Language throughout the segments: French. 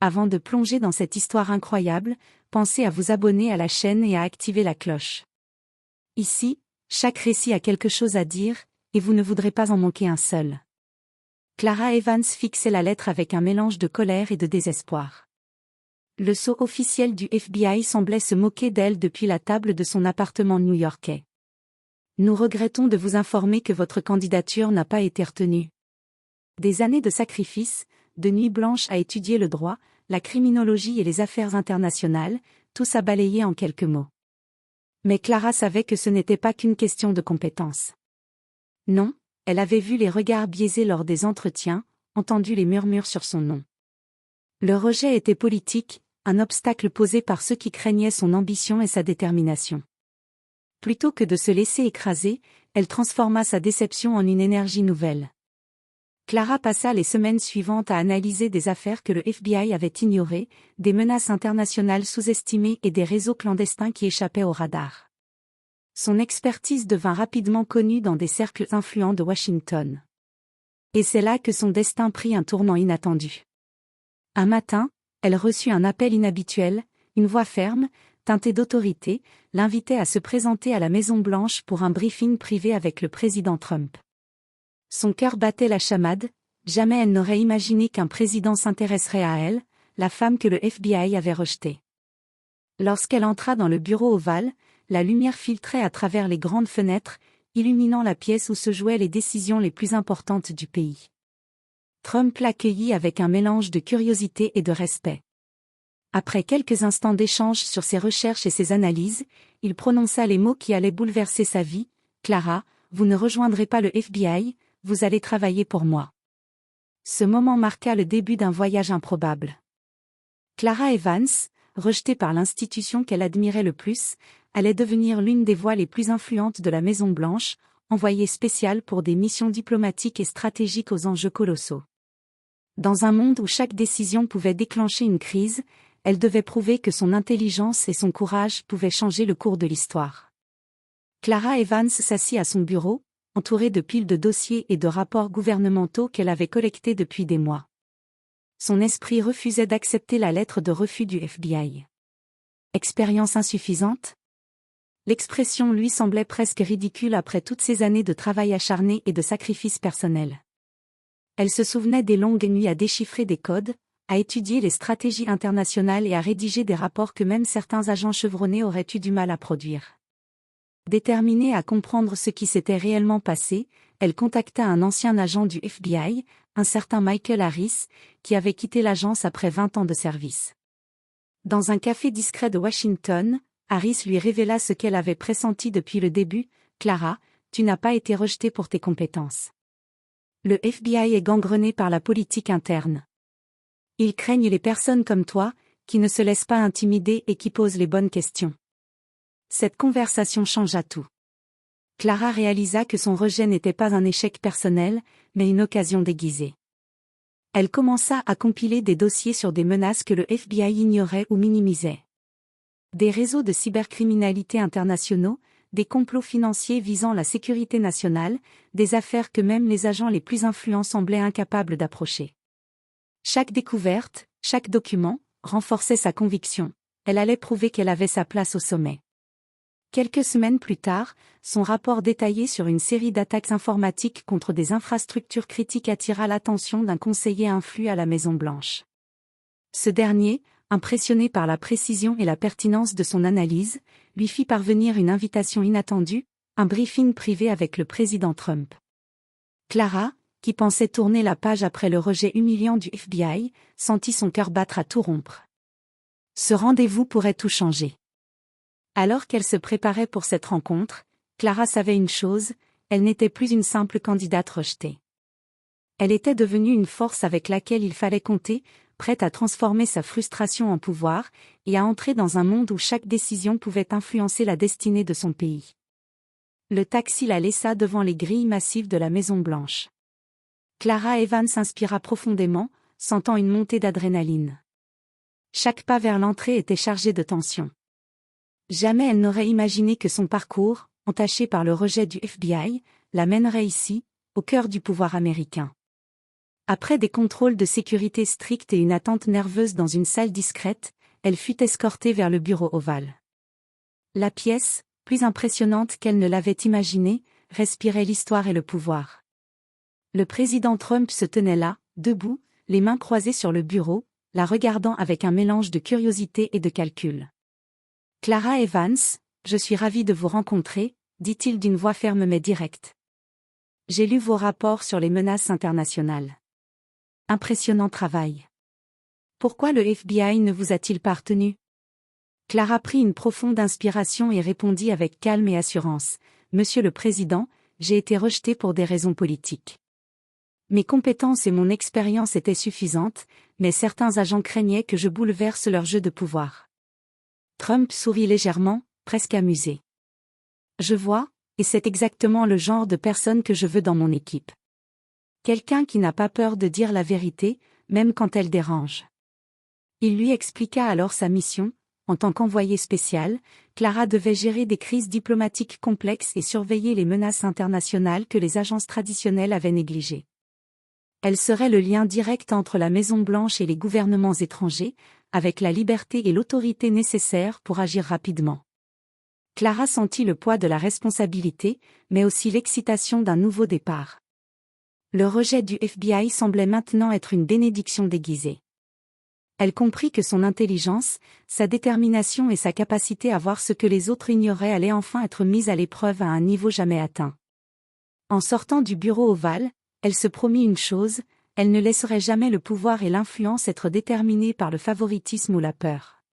Avant de plonger dans cette histoire incroyable, pensez à vous abonner à la chaîne et à activer la cloche. Ici, chaque récit a quelque chose à dire, et vous ne voudrez pas en manquer un seul. Clara Evans fixait la lettre avec un mélange de colère et de désespoir. Le sceau officiel du FBI semblait se moquer d'elle depuis la table de son appartement new-yorkais. Nous regrettons de vous informer que votre candidature n'a pas été retenue. Des années de sacrifice, de nuits blanches à étudier le droit, la criminologie et les affaires internationales, tout ça balayé en quelques mots. Mais Clara savait que ce n'était pas qu'une question de compétence. Non, elle avait vu les regards biaisés lors des entretiens, entendu les murmures sur son nom. Le rejet était politique, un obstacle posé par ceux qui craignaient son ambition et sa détermination. Plutôt que de se laisser écraser, elle transforma sa déception en une énergie nouvelle. Clara passa les semaines suivantes à analyser des affaires que le FBI avait ignorées, des menaces internationales sous-estimées et des réseaux clandestins qui échappaient au radar. Son expertise devint rapidement connue dans des cercles influents de Washington. Et c'est là que son destin prit un tournant inattendu. Un matin, elle reçut un appel inhabituel, une voix ferme, teintée d'autorité, l'invitait à se présenter à la Maison-Blanche pour un briefing privé avec le président Trump. Son cœur battait la chamade, jamais elle n'aurait imaginé qu'un président s'intéresserait à elle, la femme que le FBI avait rejetée. Lorsqu'elle entra dans le bureau ovale, la lumière filtrait à travers les grandes fenêtres, illuminant la pièce où se jouaient les décisions les plus importantes du pays. Trump l'accueillit avec un mélange de curiosité et de respect. Après quelques instants d'échange sur ses recherches et ses analyses, il prononça les mots qui allaient bouleverser sa vie. « Clara, vous ne rejoindrez pas le FBI, vous allez travailler pour moi. » Ce moment marqua le début d'un voyage improbable. Clara Evans, rejetée par l'institution qu'elle admirait le plus, allait devenir l'une des voix les plus influentes de la Maison-Blanche, envoyée spéciale pour des missions diplomatiques et stratégiques aux enjeux colossaux. Dans un monde où chaque décision pouvait déclencher une crise, elle devait prouver que son intelligence et son courage pouvaient changer le cours de l'histoire. Clara Evans s'assit à son bureau, entourée de piles de dossiers et de rapports gouvernementaux qu'elle avait collectés depuis des mois. Son esprit refusait d'accepter la lettre de refus du FBI. Expérience insuffisante ? L'expression lui semblait presque ridicule après toutes ces années de travail acharné et de sacrifices personnels. Elle se souvenait des longues nuits à déchiffrer des codes, à étudier les stratégies internationales et à rédiger des rapports que même certains agents chevronnés auraient eu du mal à produire. Déterminée à comprendre ce qui s'était réellement passé, elle contacta un ancien agent du FBI, un certain Michael Harris, qui avait quitté l'agence après 20 ans de service. Dans un café discret de Washington, Harris lui révéla ce qu'elle avait pressenti depuis le début. « Clara, tu n'as pas été rejetée pour tes compétences. Le FBI est gangrené par la politique interne. Ils craignent les personnes comme toi, qui ne se laissent pas intimider et qui posent les bonnes questions. » Cette conversation changea tout. Clara réalisa que son rejet n'était pas un échec personnel, mais une occasion déguisée. Elle commença à compiler des dossiers sur des menaces que le FBI ignorait ou minimisait. Des réseaux de cybercriminalité internationaux, des complots financiers visant la sécurité nationale, des affaires que même les agents les plus influents semblaient incapables d'approcher. Chaque découverte, chaque document, renforçait sa conviction. Elle allait prouver qu'elle avait sa place au sommet. Quelques semaines plus tard, son rapport détaillé sur une série d'attaques informatiques contre des infrastructures critiques attira l'attention d'un conseiller influent à la Maison-Blanche. Ce dernier, impressionné par la précision et la pertinence de son analyse, lui fit parvenir une invitation inattendue, un briefing privé avec le président Trump. Clara, qui pensait tourner la page après le rejet humiliant du FBI, sentit son cœur battre à tout rompre. Ce rendez-vous pourrait tout changer. Alors qu'elle se préparait pour cette rencontre, Clara savait une chose, elle n'était plus une simple candidate rejetée. Elle était devenue une force avec laquelle il fallait compter, prête à transformer sa frustration en pouvoir, et à entrer dans un monde où chaque décision pouvait influencer la destinée de son pays. Le taxi la laissa devant les grilles massives de la Maison-Blanche. Clara Evans s'inspira profondément, sentant une montée d'adrénaline. Chaque pas vers l'entrée était chargé de tension. Jamais elle n'aurait imaginé que son parcours, entaché par le rejet du FBI, la mènerait ici, au cœur du pouvoir américain. Après des contrôles de sécurité stricts et une attente nerveuse dans une salle discrète, elle fut escortée vers le bureau ovale. La pièce, plus impressionnante qu'elle ne l'avait imaginé, respirait l'histoire et le pouvoir. Le président Trump se tenait là, debout, les mains croisées sur le bureau, la regardant avec un mélange de curiosité et de calcul. « Clara Evans, je suis ravi de vous rencontrer », dit-il d'une voix ferme mais directe. « J'ai lu vos rapports sur les menaces internationales. Impressionnant travail. Pourquoi le FBI ne vous a-t-il pas retenu ?» Clara prit une profonde inspiration et répondit avec calme et assurance. « Monsieur le Président, j'ai été rejetée pour des raisons politiques. Mes compétences et mon expérience étaient suffisantes, mais certains agents craignaient que je bouleverse leur jeu de pouvoir. » Trump sourit légèrement, presque amusé. « Je vois, et c'est exactement le genre de personne que je veux dans mon équipe. Quelqu'un qui n'a pas peur de dire la vérité, même quand elle dérange. » Il lui expliqua alors sa mission. En tant qu'envoyée spéciale, Clara devait gérer des crises diplomatiques complexes et surveiller les menaces internationales que les agences traditionnelles avaient négligées. Elle serait le lien direct entre la Maison-Blanche et les gouvernements étrangers, avec la liberté et l'autorité nécessaires pour agir rapidement. Clara sentit le poids de la responsabilité, mais aussi l'excitation d'un nouveau départ. Le rejet du FBI semblait maintenant être une bénédiction déguisée. Elle comprit que son intelligence, sa détermination et sa capacité à voir ce que les autres ignoraient allaient enfin être mises à l'épreuve à un niveau jamais atteint. En sortant du bureau ovale, elle se promit une chose, elle ne laisserait jamais le pouvoir et l'influence être déterminés par le favoritisme ou la peur.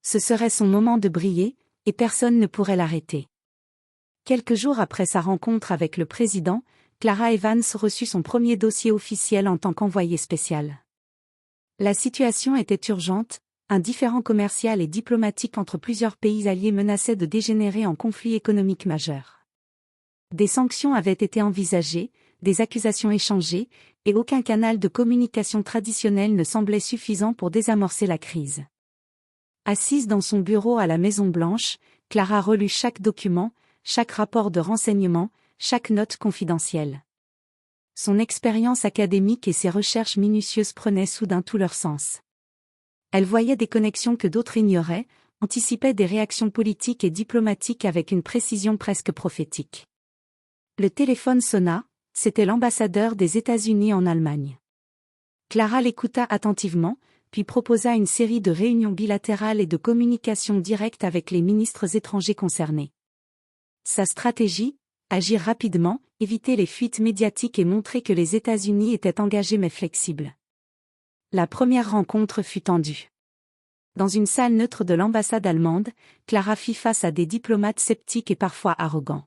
Ce serait son moment de briller, et personne ne pourrait l'arrêter. Quelques jours après sa rencontre avec le président, Clara Evans reçut son premier dossier officiel en tant qu'envoyée spéciale. La situation était urgente, un différend commercial et diplomatique entre plusieurs pays alliés menaçait de dégénérer en conflit économique majeur. Des sanctions avaient été envisagées, des accusations échangées, et aucun canal de communication traditionnel ne semblait suffisant pour désamorcer la crise. Assise dans son bureau à la Maison-Blanche, Clara relut chaque document, chaque rapport de renseignement, chaque note confidentielle. Son expérience académique et ses recherches minutieuses prenaient soudain tout leur sens. Elle voyait des connexions que d'autres ignoraient, anticipait des réactions politiques et diplomatiques avec une précision presque prophétique. Le téléphone sonna, c'était l'ambassadeur des États-Unis en Allemagne. Clara l'écouta attentivement, puis proposa une série de réunions bilatérales et de communications directes avec les ministres étrangers concernés. Sa stratégie, agir rapidement, éviter les fuites médiatiques et montrer que les États-Unis étaient engagés mais flexibles. La première rencontre fut tendue. Dans une salle neutre de l'ambassade allemande, Clara fit face à des diplomates sceptiques et parfois arrogants.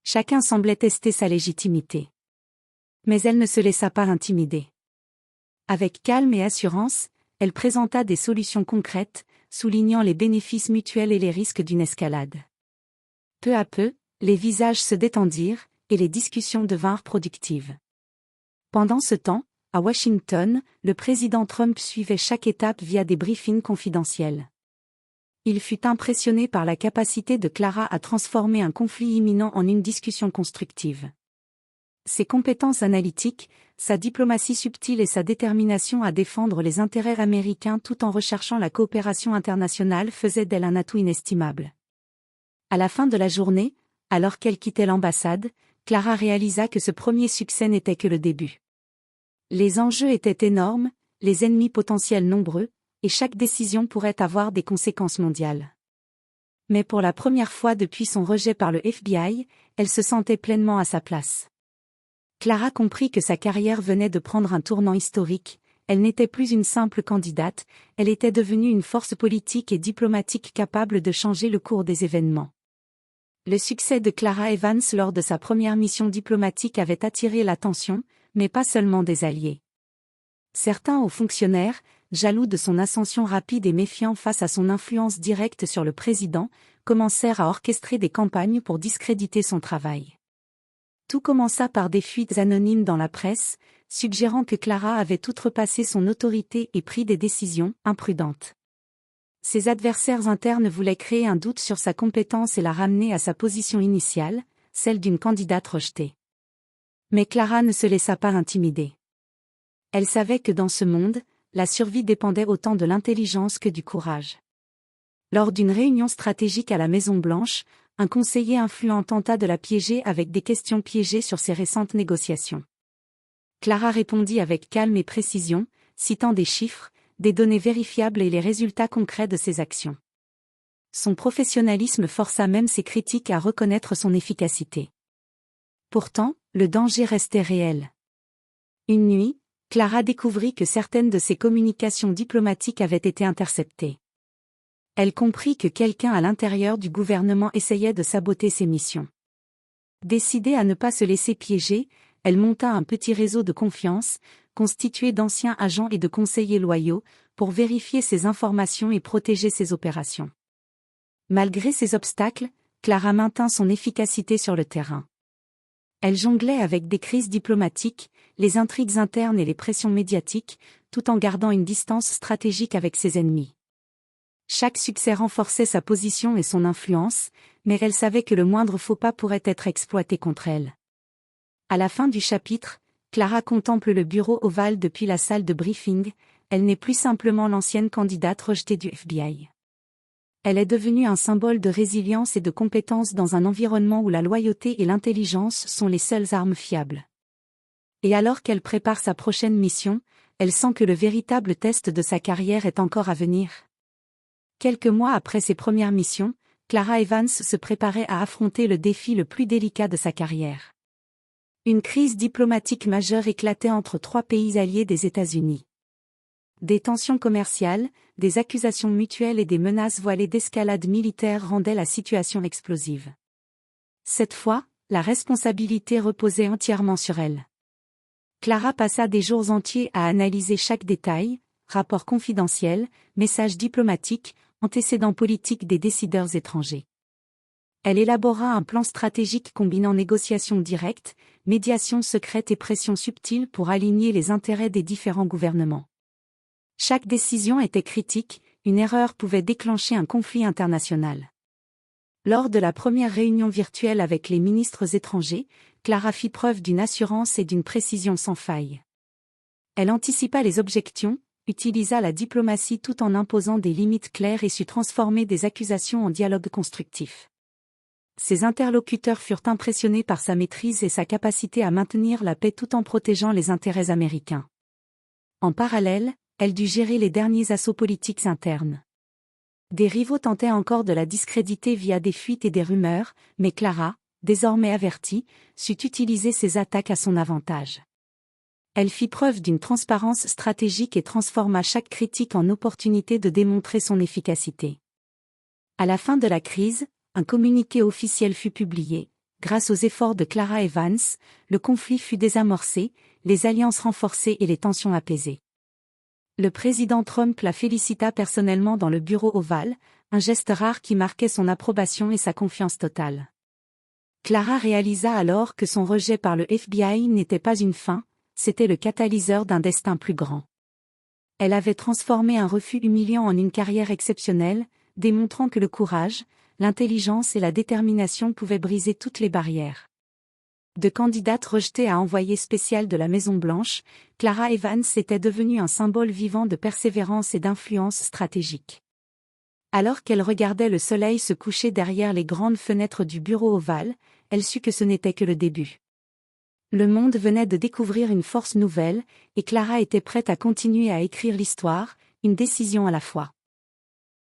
Chacun semblait tester sa légitimité. Mais elle ne se laissa pas intimider. Avec calme et assurance, elle présenta des solutions concrètes, soulignant les bénéfices mutuels et les risques d'une escalade. Peu à peu, les visages se détendirent, et les discussions devinrent productives. Pendant ce temps, à Washington, le président Trump suivait chaque étape via des briefings confidentiels. Il fut impressionné par la capacité de Clara à transformer un conflit imminent en une discussion constructive. Ses compétences analytiques, sa diplomatie subtile et sa détermination à défendre les intérêts américains tout en recherchant la coopération internationale faisaient d'elle un atout inestimable. À la fin de la journée, alors qu'elle quittait l'ambassade, Clara réalisa que ce premier succès n'était que le début. Les enjeux étaient énormes, les ennemis potentiels nombreux, et chaque décision pourrait avoir des conséquences mondiales. Mais pour la première fois depuis son rejet par le FBI, elle se sentait pleinement à sa place. Clara comprit que sa carrière venait de prendre un tournant historique, elle n'était plus une simple candidate, elle était devenue une force politique et diplomatique capable de changer le cours des événements. Le succès de Clara Evans lors de sa première mission diplomatique avait attiré l'attention, mais pas seulement des alliés. Certains hauts fonctionnaires, jaloux de son ascension rapide et méfiants face à son influence directe sur le président, commencèrent à orchestrer des campagnes pour discréditer son travail. Tout commença par des fuites anonymes dans la presse, suggérant que Clara avait outrepassé son autorité et pris des décisions imprudentes. Ses adversaires internes voulaient créer un doute sur sa compétence et la ramener à sa position initiale, celle d'une candidate rejetée. Mais Clara ne se laissa pas intimider. Elle savait que dans ce monde, la survie dépendait autant de l'intelligence que du courage. Lors d'une réunion stratégique à la Maison-Blanche, un conseiller influent tenta de la piéger avec des questions piégées sur ses récentes négociations. Clara répondit avec calme et précision, citant des chiffres, des données vérifiables et les résultats concrets de ses actions. Son professionnalisme força même ses critiques à reconnaître son efficacité. Pourtant, le danger restait réel. Une nuit, Clara découvrit que certaines de ses communications diplomatiques avaient été interceptées. Elle comprit que quelqu'un à l'intérieur du gouvernement essayait de saboter ses missions. Décidée à ne pas se laisser piéger, elle monta un petit réseau de confiance, constitué d'anciens agents et de conseillers loyaux, pour vérifier ses informations et protéger ses opérations. Malgré ces obstacles, Clara maintint son efficacité sur le terrain. Elle jonglait avec des crises diplomatiques, les intrigues internes et les pressions médiatiques, tout en gardant une distance stratégique avec ses ennemis. Chaque succès renforçait sa position et son influence, mais elle savait que le moindre faux pas pourrait être exploité contre elle. À la fin du chapitre, Clara contemple le bureau ovale depuis la salle de briefing, elle n'est plus simplement l'ancienne candidate rejetée du FBI. Elle est devenue un symbole de résilience et de compétence dans un environnement où la loyauté et l'intelligence sont les seules armes fiables. Et alors qu'elle prépare sa prochaine mission, elle sent que le véritable test de sa carrière est encore à venir. Quelques mois après ses premières missions, Clara Evans se préparait à affronter le défi le plus délicat de sa carrière. Une crise diplomatique majeure éclatait entre trois pays alliés des États-Unis. Des tensions commerciales, des accusations mutuelles et des menaces voilées d'escalade militaire rendaient la situation explosive. Cette fois, la responsabilité reposait entièrement sur elle. Clara passa des jours entiers à analyser chaque détail, rapports confidentiels, messages diplomatiques, antécédents politiques des décideurs étrangers. Elle élabora un plan stratégique combinant négociations directes, médiation secrète et pression subtile pour aligner les intérêts des différents gouvernements. Chaque décision était critique, une erreur pouvait déclencher un conflit international. Lors de la première réunion virtuelle avec les ministres étrangers, Clara fit preuve d'une assurance et d'une précision sans faille. Elle anticipa les objections, utilisa la diplomatie tout en imposant des limites claires et sut transformer des accusations en dialogue constructif. Ses interlocuteurs furent impressionnés par sa maîtrise et sa capacité à maintenir la paix tout en protégeant les intérêts américains. En parallèle, elle dut gérer les derniers assauts politiques internes. Des rivaux tentaient encore de la discréditer via des fuites et des rumeurs, mais Clara, désormais avertie, sut utiliser ces attaques à son avantage. Elle fit preuve d'une transparence stratégique et transforma chaque critique en opportunité de démontrer son efficacité. À la fin de la crise, un communiqué officiel fut publié. Grâce aux efforts de Clara Evans, le conflit fut désamorcé, les alliances renforcées et les tensions apaisées. Le président Trump la félicita personnellement dans le bureau ovale, un geste rare qui marquait son approbation et sa confiance totale. Clara réalisa alors que son rejet par le FBI n'était pas une fin, c'était le catalyseur d'un destin plus grand. Elle avait transformé un refus humiliant en une carrière exceptionnelle, démontrant que le courage, l'intelligence et la détermination pouvaient briser toutes les barrières. De candidate rejetée à envoyée spéciale de la Maison-Blanche, Clara Evans était devenue un symbole vivant de persévérance et d'influence stratégique. Alors qu'elle regardait le soleil se coucher derrière les grandes fenêtres du bureau ovale, elle sut que ce n'était que le début. Le monde venait de découvrir une force nouvelle, et Clara était prête à continuer à écrire l'histoire, une décision à la fois.